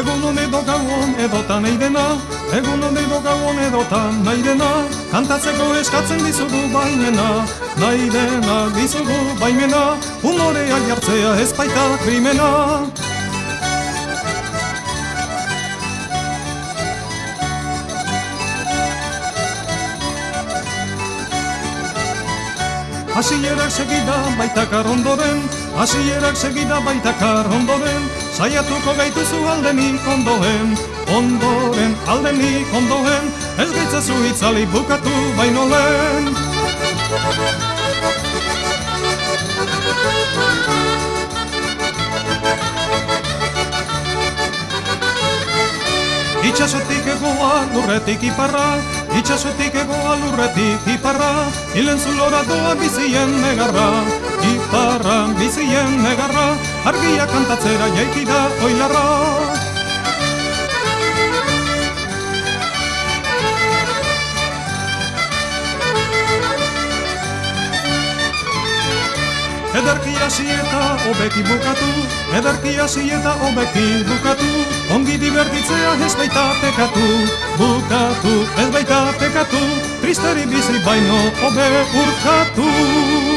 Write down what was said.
egunon edo gauon edotan eidena, egunon edo gauon edotan nahi dena, kantatzeko eskatzen dizugu baimena, nahi dena dizugu baimena, humorea jartzea ez baita krimena. Hasierak segida baitakar ondoren, hasierak segida baitakar ondoren, saiatuko gaituzu aldenik ondoen, ondoren aldenik ondoen, ez gaitzazu itzali bukatu baino lehen. Itxasotik egoa lurretik iparra, itxasotik egoa lurretik iparra, hilen zulora doa bizien negarra, iparra bizien negarra, argia kantatzera jaiki da oilarra. Ederki hasi eta hobeki bukatu, ederki hasi eta hobeki bukatu, ongi divertitzea ez baita pekatu, bukatu ez baita pekatu, tristeri bizi baino hobe urkatu.